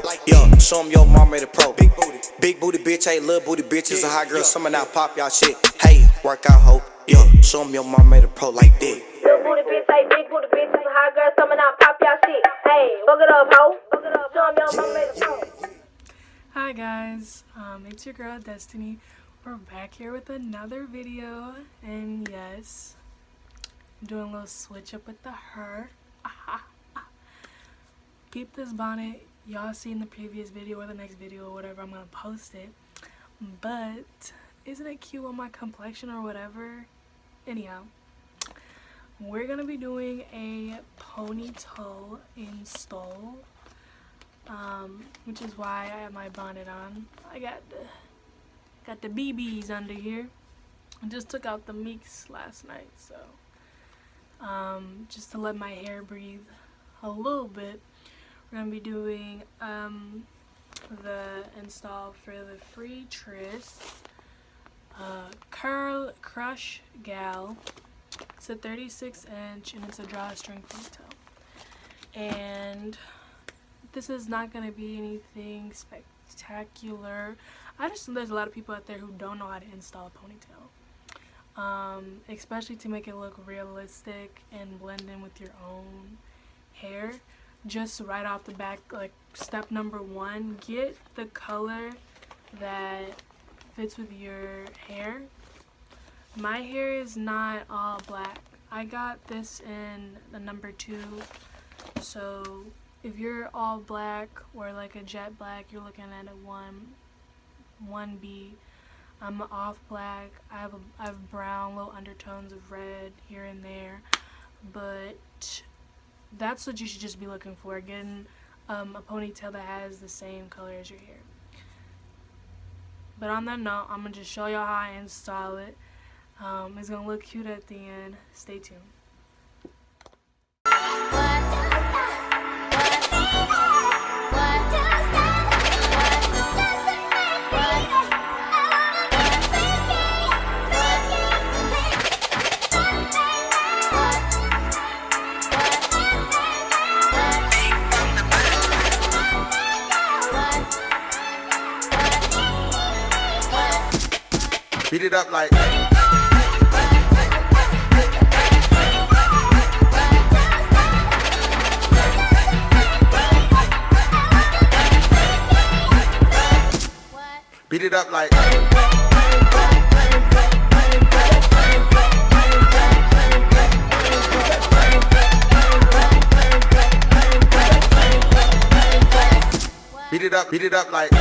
Yeah, show 'em your mom made a pro. Big booty bitch, hey, little booty bitch is a hot girl. Summer now, pop y'all shit. Hey, work out, ho. Yeah, show 'em your mom made a pro like that. Little booty bitch, hey, big booty bitch is a hot girl. Summer now, pop y'all shit. Hey, look it up, ho. Look it up, show 'em your mom made a pro. Hi guys, it's your girl Destiny. We're back here with another video, and yes, I'm doing a little switch up with the hair. Keep this bonnet. Y'all seen the previous video or the next video or whatever, I'm gonna post it. But isn't it cute on my complexion or whatever? Anyhow, we're gonna be doing a ponytail install, which is why I have my bonnet on. I got the BBs under here. I just took out the Meeks last night, so just to let my hair breathe a little bit. We're gonna be doing the install for the FREETRESS Crush Gal. It's a 36-inch and it's a drawstring ponytail. And this is not gonna be anything spectacular. There's a lot of people out there who don't know how to install a ponytail, especially to make it look realistic and blend in with your own hair. Just right off the back, like step number one, get the color that fits with your hair. My hair is not all black. I got this in the number 2, so if you're all black or like a jet black, you're looking at a 1B. I'm off black. I have brown, little undertones of red here and there, but that's what you should just be looking for, getting a ponytail that has the same color as your hair. But on that note, I'm going to just show y'all how I install it. It's going to look cute at the end. Stay tuned. Beat it up like. Beat it up like. Beat it up like.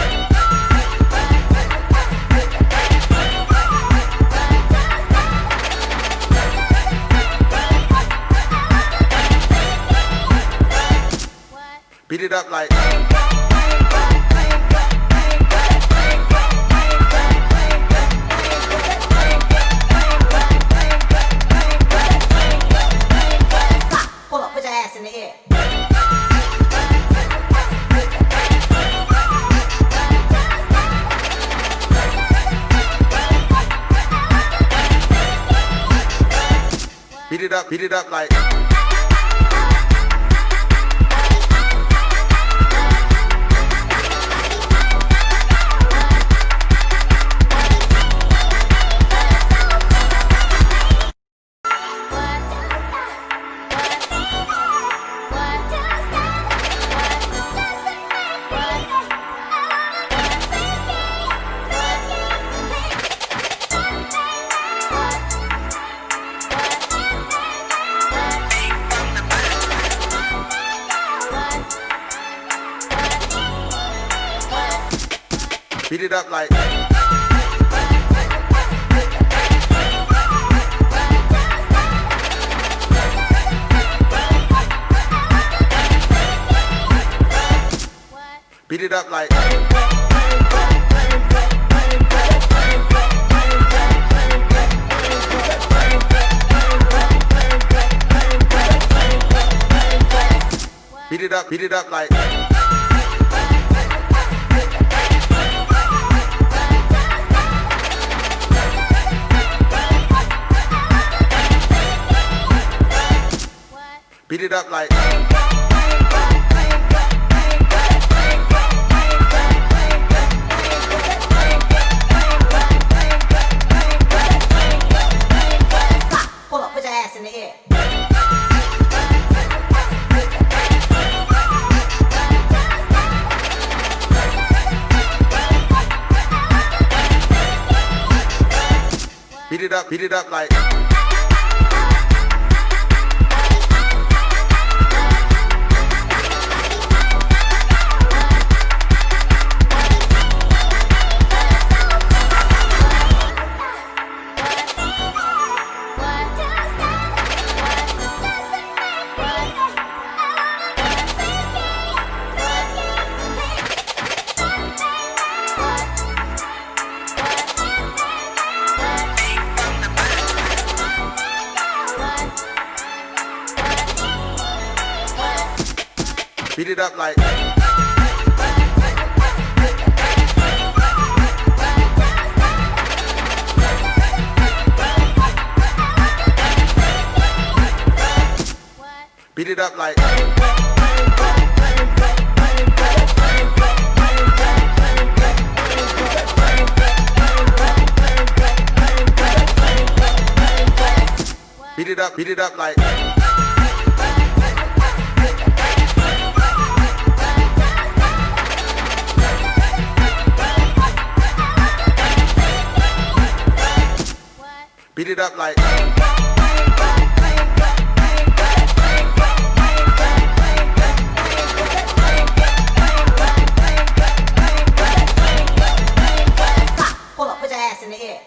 Beat it up like. Hold up, put your ass in the air. Beat it up like. Beat it up like. Beat it up like. Beat it up like. Beat it up like. beat it up like. Beat it up like. Beat it up like. Beat it up like. Beat it up like. Hold up, put your ass in the air.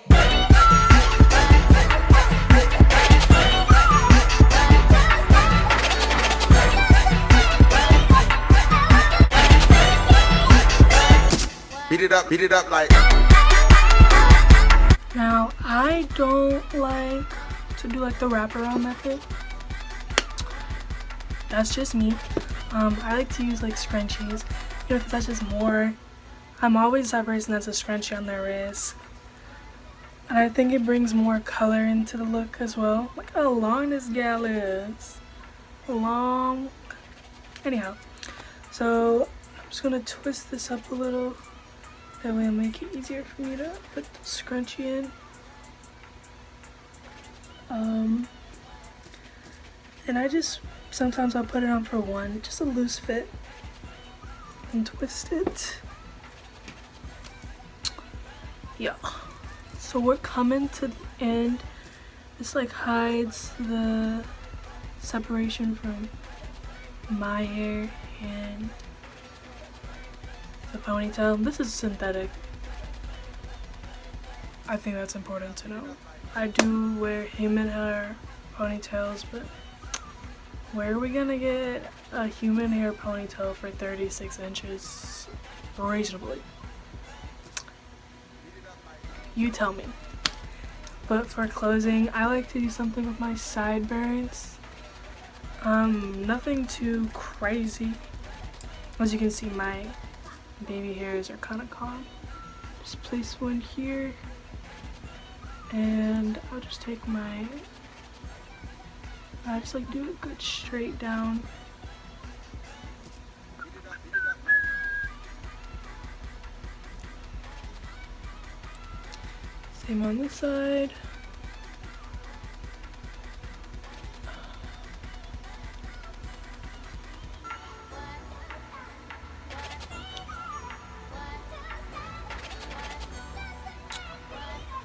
Beat it up like. Now, I don't like to do like the wraparound method. That's just me. I like to use like scrunchies, you know, because that's just more. I'm always that person that's a scrunchie on their wrist. And I think it brings more color into the look as well. Look how long this gal is. Long. Anyhow, so I'm just gonna twist this up a little. That way it'll make it easier for me to put the scrunchie in. And I just, sometimes I'll put it on for one, just a loose fit. And twist it. Yeah. So we're coming to the end. This like hides the separation from my hair and the ponytail. This is synthetic. I think that's important to know. I do wear human hair ponytails, but where are we gonna get a human hair ponytail for 36 inches reasonably? You tell me. But for closing, I like to do something with my sideburns. Nothing too crazy. As you can see, my baby hairs are kind of calm. Just place one here, and I'll just take my, I just like do it good straight down. Same on this side.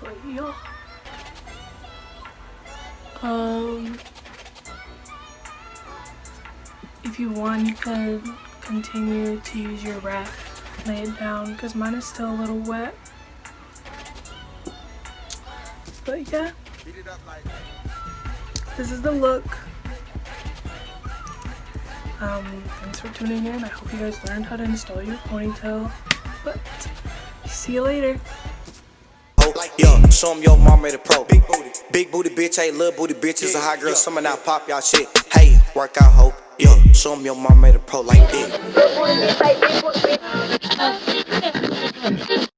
But yeah. If you want, you could continue to use your wrap, lay it down, because mine is still a little wet. But yeah, this is the look. Thanks for tuning in. I hope you guys learned how to install your ponytail. But see you later. Yeah, show 'em your mom made a pro. Big booty bitch, hey, little booty bitches. A hot girl, summer now pop y'all shit. Hey, work out, ho. Yeah, show 'em your mom made a pro like this.